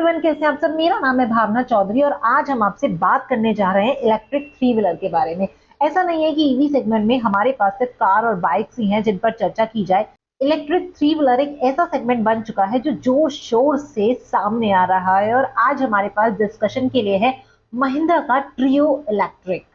Everyone, कैसे हैं आप सब। मेरा नाम है भावना चौधरी और आज हम आपसे बात करने जा रहे हैं इलेक्ट्रिक थ्री व्हीलर के बारे में। ऐसा नहीं है कि ईवी सेगमेंट में हमारे पास सिर्फ कार और बाइक्स ही हैं जिन पर चर्चा की जाए। इलेक्ट्रिक थ्री व्हीलर एक ऐसा सेगमेंट बन चुका है जो जोर शोर से सामने आ रहा है और आज हमारे पास डिस्कशन के लिए है महिंद्रा का ट्रियो इलेक्ट्रिक।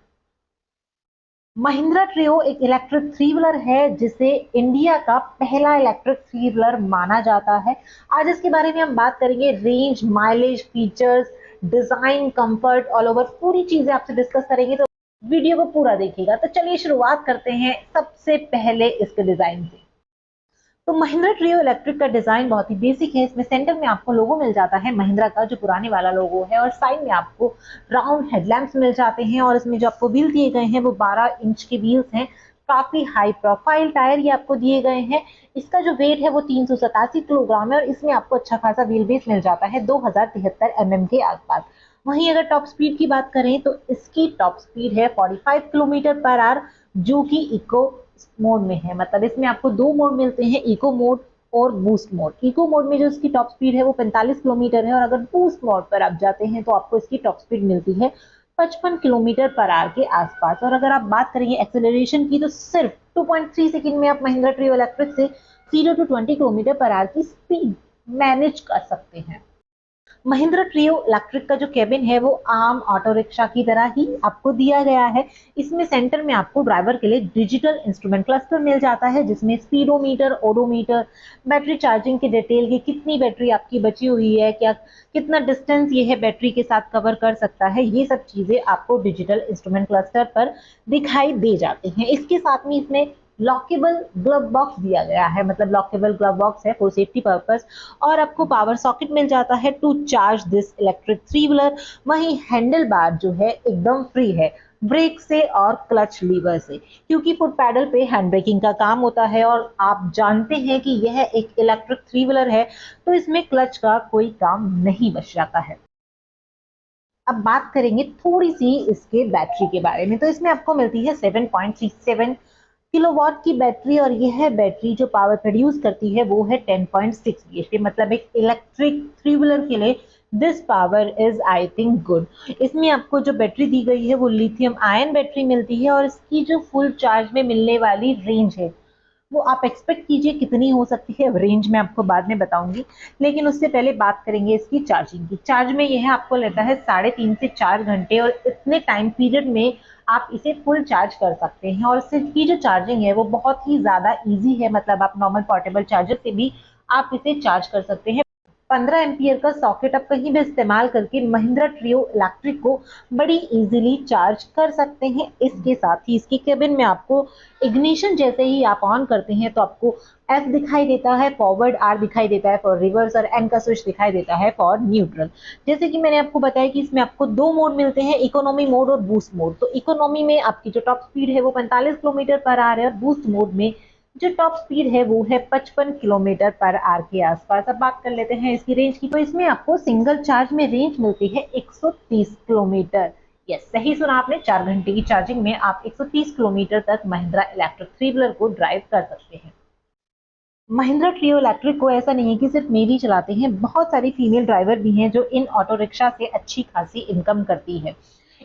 महिंद्रा ट्रियो एक इलेक्ट्रिक थ्री व्हीलर है जिसे इंडिया का पहला इलेक्ट्रिक थ्री व्हीलर माना जाता है। आज इसके बारे में हम बात करेंगे। Range, mileage, features, design, comfort, all over पूरी चीजें आपसे डिस्कस करेंगे, तो वीडियो को पूरा देखिएगा। तो चलिए शुरुआत करते हैं सबसे पहले इसके डिजाइन से। तो महिंद्रा ट्रियो इलेक्ट्रिक का डिजाइन बहुत ही बेसिक है। इसमें सेंटर में आपको लोगो मिल जाता है महिंद्रा का, जो पुराने वाला लोगो है, और साइड में आपको राउंड हेडलैम्प्स मिल जाते हैं और इसमें जो आपको व्हील दिए गए हैं वो 12 इंच के व्हील्स हैं। काफी हाई प्रोफाइल टायर ये आपको दिए गए हैं। इसका जो वेट है वो 387 किलोग्राम है और इसमें आपको अच्छा खासा व्हील बेस मिल जाता है 2073 mm के आसपास। वहीं अगर टॉप स्पीड की बात करें तो इसकी टॉप स्पीड है 45 किलोमीटर पर आवर, जो कि इको मोड में है। मतलब इसमें आपको दो मोड मिलते हैं, इको मोड और बूस्ट मोड। इको मोड में जो इसकी टॉप स्पीड है वो 45 किलोमीटर है और अगर बूस्ट मोड पर आप जाते हैं तो आपको इसकी टॉप स्पीड मिलती है 55 किलोमीटर पर आवर के आसपास। और अगर आप बात करेंगे एक्सेलरेशन की तो सिर्फ 2.3 सेकंड में आप महिंद्रा ट्रियो इलेक्ट्रिक से 0 to 20 किलोमीटर पर आवर की स्पीड मैनेज कर सकते हैं। महिंद्रा ट्रियो इलेक्ट्रिक का जो केबिन है वो आम ऑटो रिक्शा की तरह ही आपको दिया गया है। इसमें सेंटर में आपको ड्राइवर के लिए डिजिटल इंस्ट्रूमेंट क्लस्टर मिल जाता है जिसमें स्पीडोमीटर, ओडोमीटर, बैटरी चार्जिंग के डिटेल की कितनी बैटरी आपकी बची हुई है, क्या कितना डिस्टेंस ये है बैटरी के साथ कवर कर सकता है, ये सब चीजें आपको डिजिटल इंस्ट्रूमेंट क्लस्टर पर दिखाई दे जाती हैं। इसके साथ में इसमें लॉकेबल ग्लव बॉक्स दिया गया है। मतलब लॉकेबल ग्लव बॉक्स है फॉर सेफ्टी पर्पस। और आपको पावर सॉकेट मिल जाता है to charge this electric three wheeler. वहीं हैंडल बार जो है एकदम फ्री है ब्रेक से और क्लच लीवर से, क्योंकि फुट पैडल पे हैंड ब्रेकिंग का काम होता है और आप जानते हैं कि यह एक इलेक्ट्रिक थ्री व्हीलर है तो इसमें क्लच का कोई काम नहीं बच जाता है। अब बात करेंगे थोड़ी सी इसके बैटरी के बारे में। तो इसमें आपको मिलती है 7.37 किलोवाट की बैटरी और यह बैटरी जो पावर प्रोड्यूस करती है वो है 10.6 bhp। मतलब एक इलेक्ट्रिक थ्री व्हीलर के लिए this power is I think good. इसमें आपको जो बैटरी दी गई है वो लिथियम आयन बैटरी मिलती है और इसकी जो फुल चार्ज में मिलने वाली रेंज है वो आप एक्सपेक्ट कीजिए कितनी हो सकती है। रेंज में आपको बाद में बताऊंगी, लेकिन उससे पहले बात करेंगे इसकी चार्जिंग की। चार्ज में यह आपको लेता है 3.5 से 4 घंटे और इतने टाइम पीरियड में आप इसे फुल चार्ज कर सकते हैं। और इसकी जो चार्जिंग है वो बहुत ही ज्यादा इजी है। मतलब आप नॉर्मल पोर्टेबल चार्जर से भी आप इसे चार्ज कर सकते हैं। 15 एम्पियर का सॉकेट आप कहीं भी इस्तेमाल करके महिंद्रा ट्रियो इलेक्ट्रिक को बड़ी इजीली चार्ज कर सकते हैं। इसके साथ ही इसकी केबिन में आपको इग्निशन जैसे ही आप ऑन करते हैं तो आपको एफ दिखाई देता है फॉरवर्ड, आर दिखाई देता है फॉर रिवर्स और एन का स्विच दिखाई देता है फॉर न्यूट्रल। जैसे कि मैंने आपको बताया कि इसमें आपको दो मोड मिलते हैं, इकोनॉमी मोड और बूस्ट मोड। तो इकोनॉमी में आपकी जो टॉप स्पीड है वो 45 किलोमीटर पर आवर है और बूस्ट मोड में जो टॉप स्पीड है वो है 55 किलोमीटर पर आवर के आसपास। अब बात कर लेते हैं इसकी रेंज की। तो इसमें आपको सिंगल चार्ज में रेंज मिलती है 130 किलोमीटर। यस, सही सुना आपने, 4 घंटे की चार्जिंग में आप 130 किलोमीटर तक महिंद्रा इलेक्ट्रिक थ्री व्हीलर को ड्राइव कर सकते हैं। महिंद्रा ट्रियो इलेक्ट्रिक को ऐसा नहीं है कि सिर्फ मेल ही चलाते हैं, बहुत सारी फीमेल ड्राइवर भी हैं जो इन ऑटो रिक्शा से अच्छी खासी इनकम करती है।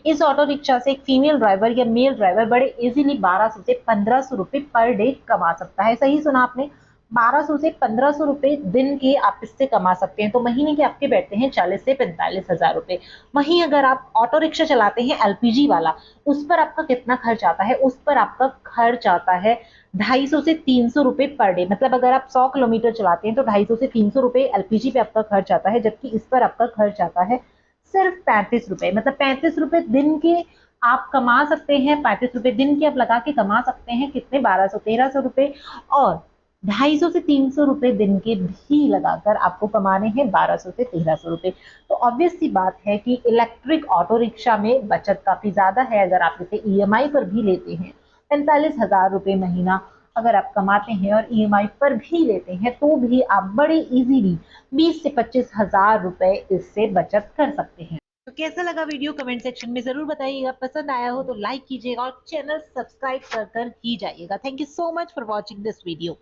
इस ऑटो रिक्शा से एक फीमेल ड्राइवर या मेल ड्राइवर बड़े इजीली 1200 से 1500 रुपए पर डे कमा सकता है। सही सुना आपने, 1200 से 1500 रुपए दिन के आप इससे कमा सकते हैं। तो महीने के आपके बैठते हैं 40 से 45 हजार रुपए। वहीं अगर आप ऑटो रिक्शा चलाते हैं एलपीजी वाला, उस पर आपका कितना खर्च आता है? उस पर आपका खर्च आता है 250 से 300 रुपए पर डे। मतलब अगर आप 100 किलोमीटर चलाते हैं तो 250 से 300 रुपए एलपीजी पे आपका खर्च आता है, जबकि इस पर आपका खर्च आता है सिर्फ 35 रुपए। मतलब 35 रुपए दिन के आप कमा सकते हैं। 35 रुपए दिन के आप लगा के कमा सकते हैं कितने? 1200-1300 रुपए। और 250 से 300 रुपए दिन के भी लगाकर आपको कमाने हैं 1200 से 1300 रुपए। तो ऑब्वियस सी बात है कि इलेक्ट्रिक ऑटो रिक्शा में बचत काफी ज्यादा है। अगर आप इसे ईएमआई पर भी लेते हैं 45,000 रुपए महीना अगर आप कमाते हैं और ईएमआई पर भी लेते हैं तो भी आप बड़े इजीली 20 से 25,000 रुपए इससे बचत कर सकते हैं। तो कैसा लगा वीडियो कमेंट सेक्शन में जरूर बताइएगा। पसंद आया हो तो लाइक कीजिएगा और चैनल सब्सक्राइब कर ही जाइएगा। Thank you so much for watching this video.